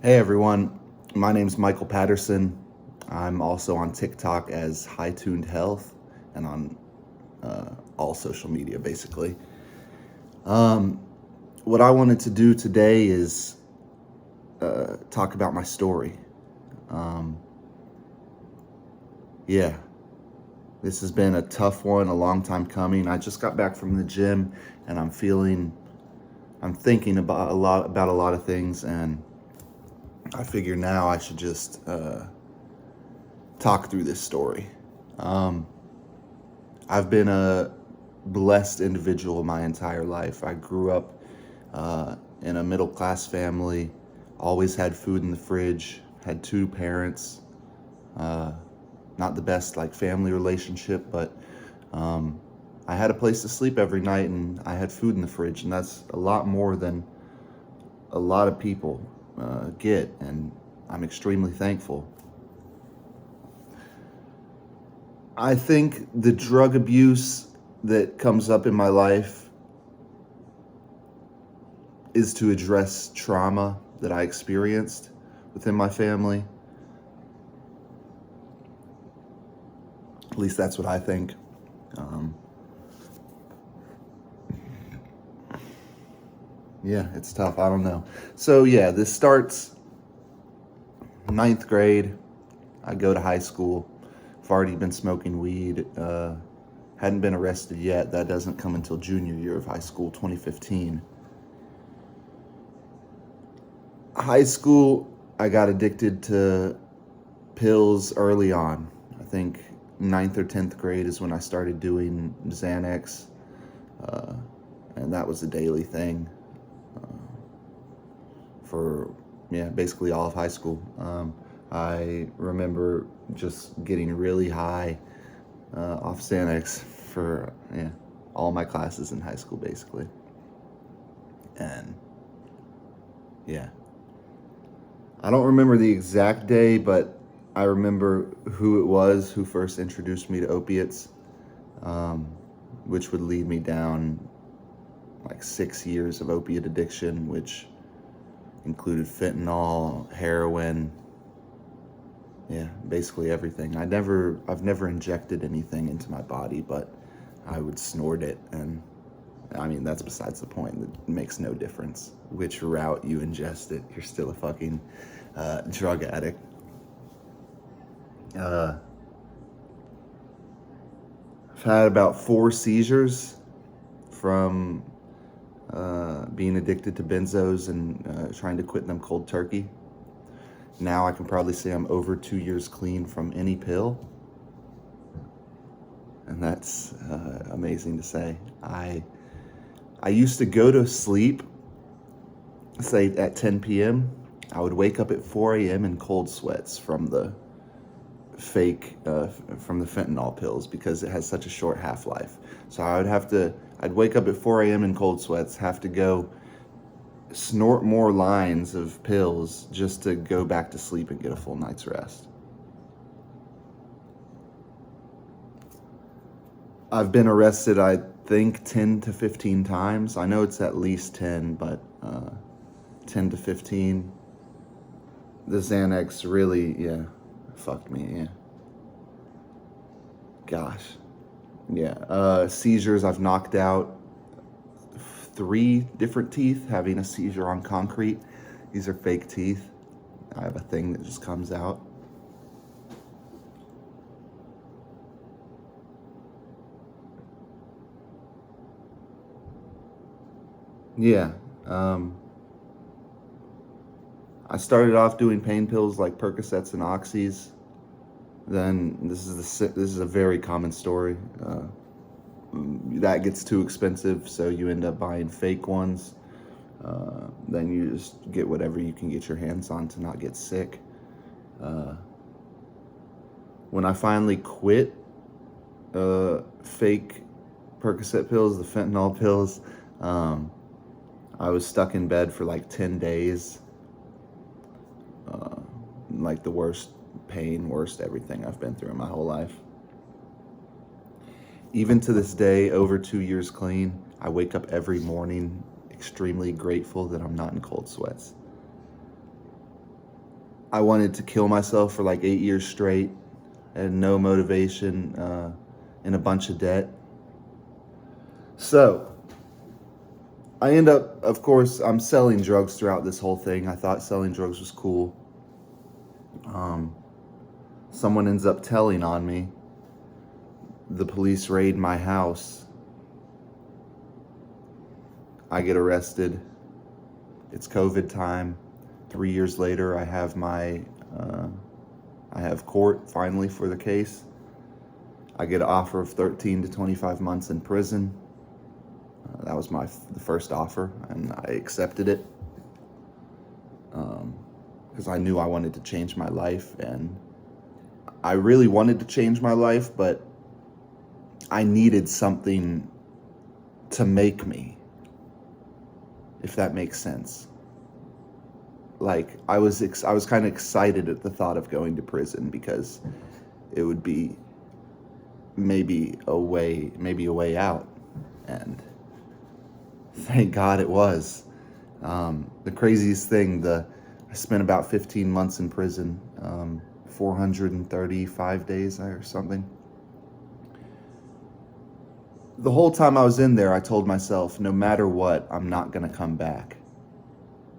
Hey everyone, my name's Michael Patterson. I'm also on TikTok as High Tuned Health and on all social media basically. Um, what I wanted to do today is talk about my story. Um, yeah, this has been a tough one, a long time coming. I just got back from the gym and I'm thinking about a lot of things, and I figure now I should just talk through this story. Um, I've been a blessed individual my entire life. I grew up in a middle class family, always had food in the fridge, had two parents, uh, not the best like family relationship, but um, I had a place to sleep every night and I had food in the fridge, and that's a lot more than a lot of people get, and I'm extremely thankful. I think the drug abuse that comes up in my life is to address trauma that I experienced within my family. At least that's what I think. Um, yeah, it's tough. I don't know. So yeah, this starts ninth grade. I go to high school. I've already been smoking weed. Hadn't been arrested yet. That doesn't come until junior year of high school, 2015. High school, I got addicted to pills early on. I think ninth or 10th grade is when I started doing Xanax, uh, and that was a daily thing for, yeah, basically all of high school. I remember just getting really high off Xanax for, yeah, all my classes in high school, basically. And yeah, I don't remember the exact day, but I remember who it was who first introduced me to opiates, um, which would lead me down like 6 years of opiate addiction, which included fentanyl, heroin, yeah, basically everything. I've never injected anything into my body, but I would snort it, and I mean, that's besides the point. It makes no difference which route you ingest it. You're still a fucking drug addict. Uh, I've had about 4 seizures from being addicted to benzos and trying to quit them cold turkey. Now I can probably say I'm over 2 years clean from any pill, and that's amazing to say. I used to go to sleep, say at 10 p.m. I would wake up at 4 a.m. in cold sweats from the from the fentanyl pills because it has such a short half-life. So I'd wake up at 4 a.m. in cold sweats, have to go snort more lines of pills just to go back to sleep and get a full night's rest. I've been arrested, I think, 10 to 15 times. I know it's at least 10, but 10 to 15. The Xanax really, yeah, fucked me, yeah. Gosh. Yeah. Seizures, I've knocked out 3 different teeth, having a seizure on concrete. These are fake teeth. I have a thing that just comes out. Yeah. Um, I started off doing pain pills like Percocets and Oxys. Then this is a very common story. That gets too expensive, so you end up buying fake ones. Then you just get whatever you can get your hands on to not get sick. When I finally quit fake Percocet pills, the fentanyl pills, I was stuck in bed for like 10 days. Like the worst pain, worst everything I've been through in my whole life. Even to this day, over 2 years clean, I wake up every morning extremely grateful that I'm not in cold sweats. I wanted to kill myself for like 8 years straight. I had no motivation, in a bunch of debt. So I end up, of course, I'm selling drugs throughout this whole thing. I thought selling drugs was cool. Someone ends up telling on me. The police raid my house. I get arrested. It's COVID time. 3 years later, I have court finally for the case. I get an offer of 13 to 25 months in prison. That was the first offer, and I accepted it because I knew I wanted to change my life, and I really wanted to change my life, but I needed something to make me, if that makes sense. Like, I was kind of excited at the thought of going to prison because it would be maybe a way out, and thank God it was. The craziest thing, I spent about 15 months in prison, 435 days or something. The whole time I was in there, I told myself, no matter what, I'm not going to come back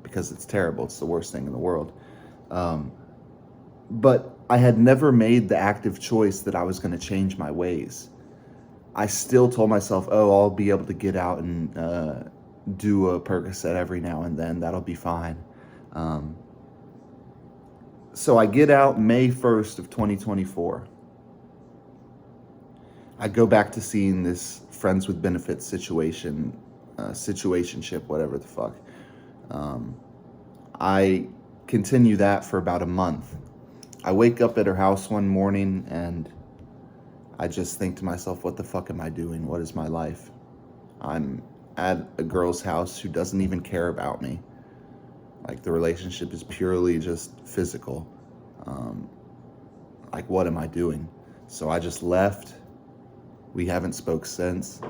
because it's terrible. It's the worst thing in the world. But I had never made the active choice that I was going to change my ways. I still told myself, oh, I'll be able to get out and do a Percocet every now and then. That'll be fine. So I get out May 1st of 2024. I go back to seeing this friends with benefits situationship, whatever the fuck. I continue that for about a month. I wake up at her house one morning and I just think to myself, what the fuck am I doing? What is my life? I'm at a girl's house who doesn't even care about me. Like, the relationship is purely just physical. Like, what am I doing? So I just left. We haven't spoke since.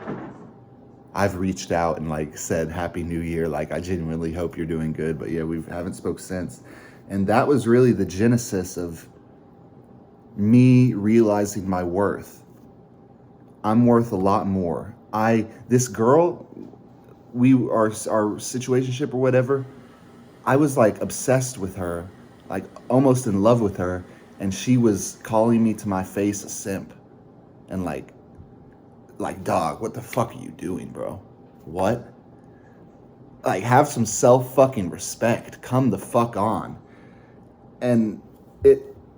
I've reached out and like said, Happy New Year. Like, I genuinely hope you're doing good. But yeah, we haven't spoke since. And that was really the genesis of me realizing my worth. I'm worth a lot more. This girl, our situationship or whatever, I was like obsessed with her, like almost in love with her. And she was calling me to my face a simp. And like, dog, what the fuck are you doing, bro? What? Like, have some self-fucking respect. Come the fuck on. And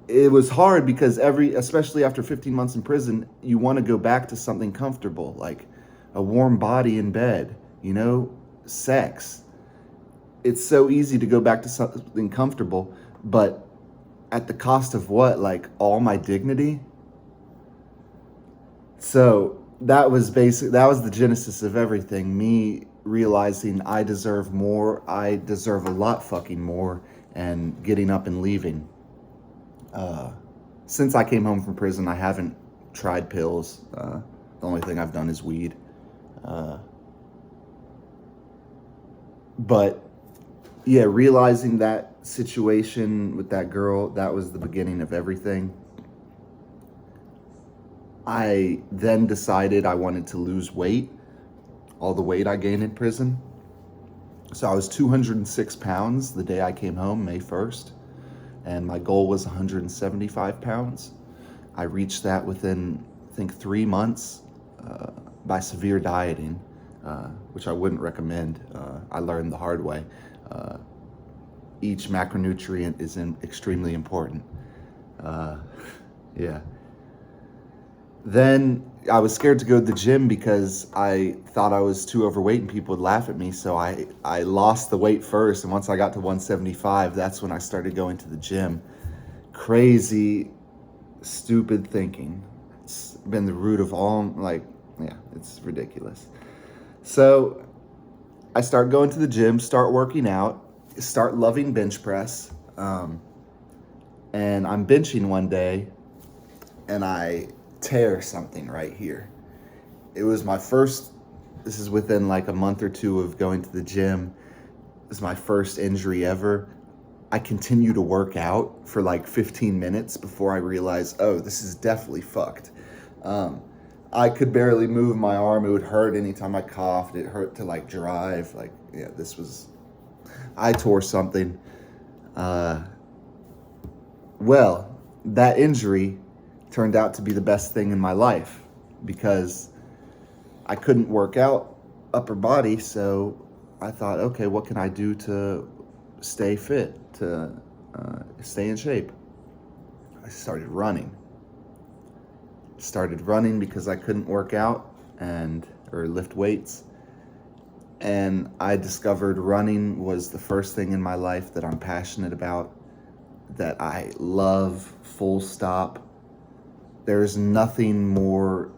it was hard because especially after 15 months in prison, you want to go back to something comfortable, like a warm body in bed, sex. It's so easy to go back to something comfortable, but at the cost of what? Like, all my dignity? So that was the genesis of everything. Me realizing I deserve more. I deserve a lot fucking more, and getting up and leaving. Since I came home from prison, I haven't tried pills. The only thing I've done is weed. But yeah, realizing that situation with that girl, that was the beginning of everything. I then decided I wanted to lose weight, all the weight I gained in prison. So I was 206 pounds the day I came home, May 1st, and my goal was 175 pounds. I reached that within, I think, 3 months by severe dieting, which I wouldn't recommend. I learned the hard way. Each macronutrient is extremely important. Yeah. Then I was scared to go to the gym because I thought I was too overweight and people would laugh at me. So I lost the weight first. And once I got to 175, that's when I started going to the gym. Crazy, stupid thinking. It's been the root of all, it's ridiculous. So I start going to the gym, start working out, start loving bench press. And I'm benching one day and I tear something right here. It was this is within like a month or two of going to the gym. It was my first injury ever. I continue to work out for like 15 minutes before I realize, oh, this is definitely fucked. Um, I could barely move my arm. It would hurt anytime I coughed. It hurt to like drive. Like, yeah, I tore something. Uh, well, that injury turned out to be the best thing in my life because I couldn't work out upper body. So I thought, okay, what can I do to stay fit, to stay in shape? I started running. Because I couldn't work out or lift weights. And I discovered running was the first thing in my life that I'm passionate about, that I love, full stop. There's nothing more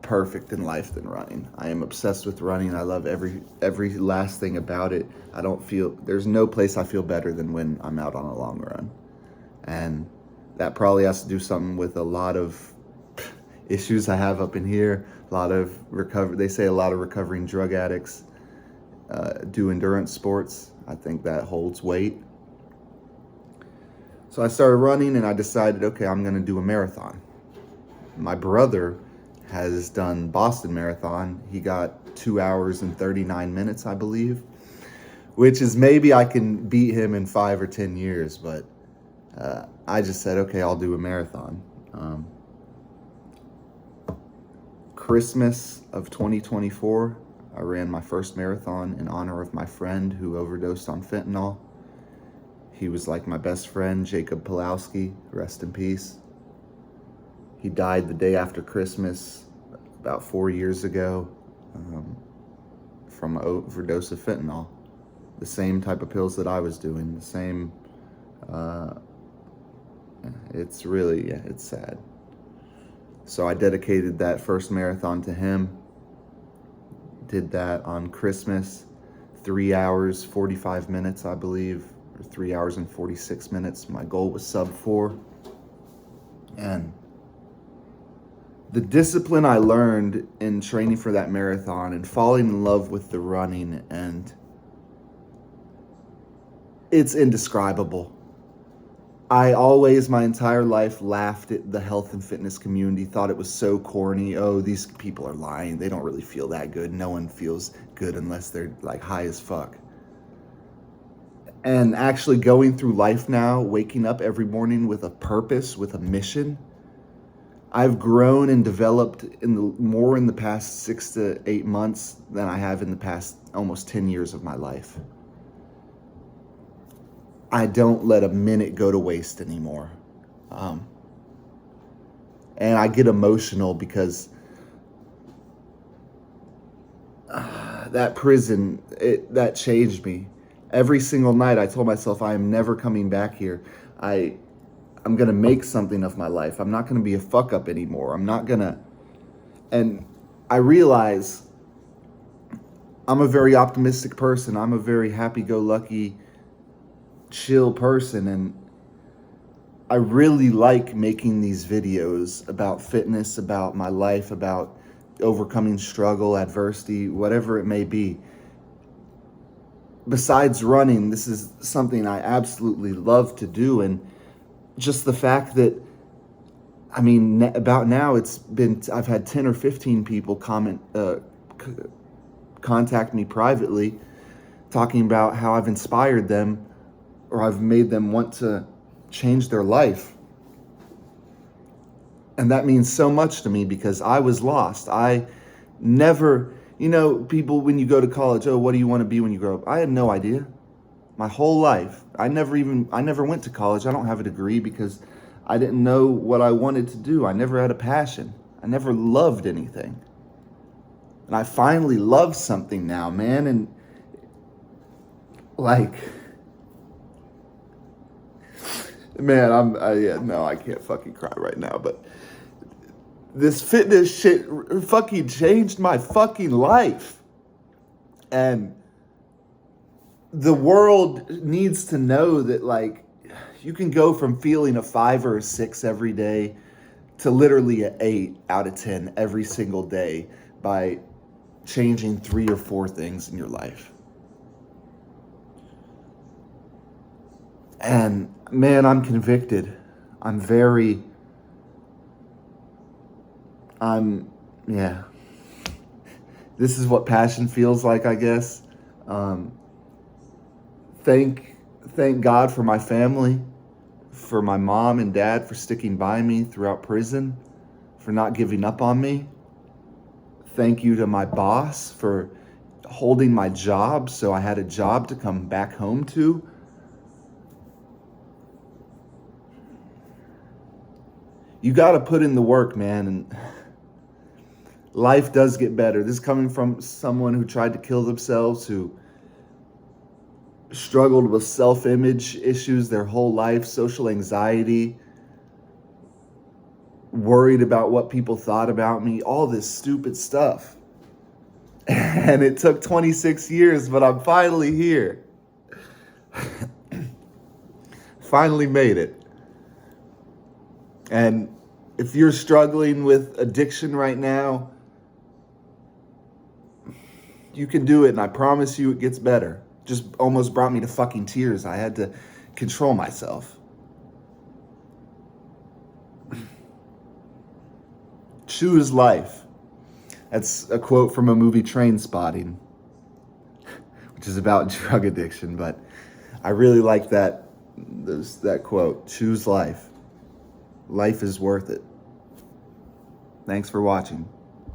perfect in life than running. I am obsessed with running. I love every last thing about it. There's no place I feel better than when I'm out on a long run. And that probably has to do something with a lot of issues I have up in here. They say a lot of recovering drug addicts do endurance sports. I think that holds weight. So I started running and I decided, okay, I'm going to do a marathon. My brother has done Boston Marathon. He got 2 hours and 39 minutes, I believe, which is maybe I can beat him in 5 or 10 years, but I just said, okay, I'll do a marathon. Christmas of 2024, I ran my first marathon in honor of my friend who overdosed on fentanyl. He was like my best friend, Jacob Pulowski, rest in peace. He died the day after Christmas, about 4 years ago, from an overdose of fentanyl. The same type of pills that I was doing, the same, it's sad. So I dedicated that first marathon to him. Did that on Christmas, 3 hours, 45 minutes, I believe, or 3 hours and 46 minutes. My goal was sub 4. And the discipline I learned in training for that marathon and falling in love with the running, and it's indescribable. I always, my entire life, laughed at the health and fitness community, thought it was so corny. Oh, these people are lying. They don't really feel that good. No one feels good unless they're like high as fuck. And actually going through life now, waking up every morning with a purpose, with a mission, I've grown and developed more in the past 6 to 8 months than I have in the past almost 10 years of my life. I don't let a minute go to waste anymore. And I get emotional because that prison, that changed me. Every single night I told myself I am never coming back here. I'm going to make something of my life. I'm not going to be a fuck up anymore. And I realize I'm a very optimistic person. I'm a very happy-go-lucky, chill person, and I really like making these videos about fitness, about my life, about overcoming struggle, adversity, whatever it may be. Besides running, this is something I absolutely love to do, and just the fact that, I mean, about now I've had 10 or 15 people contact me privately talking about how I've inspired them or I've made them want to change their life. And that means so much to me because I was lost. I never, people, when you go to college, oh, what do you want to be when you grow up? I had no idea. My whole life. I never went to college. I don't have a degree because I didn't know what I wanted to do. I never had a passion. I never loved anything. And I finally love something now, man. And like, man, I can't fucking cry right now, but this fitness shit fucking changed my fucking life. And the world needs to know that, like, you can go from feeling a 5 or a 6 every day to literally an 8 out of 10 every single day by changing 3 or 4 things in your life. And man, I'm convicted. I'm very, I'm, yeah. This is what passion feels like, I guess. Um, thank, thank God for my family, for my mom and dad for sticking by me throughout prison, for not giving up on me. Thank you to my boss for holding my job so I had a job to come back home to. You got to put in the work, man, and life does get better. This is coming from someone who tried to kill themselves, who struggled with self-image issues their whole life, social anxiety, worried about what people thought about me, all this stupid stuff. And it took 26 years, but I'm finally here. Finally made it. And if you're struggling with addiction right now, you can do it, and I promise you it gets better. Just almost brought me to fucking tears. I had to control myself. Choose life. That's a quote from a movie, Trainspotting, which is about drug addiction, but I really like that quote. Choose life. Life is worth it. Thanks for watching.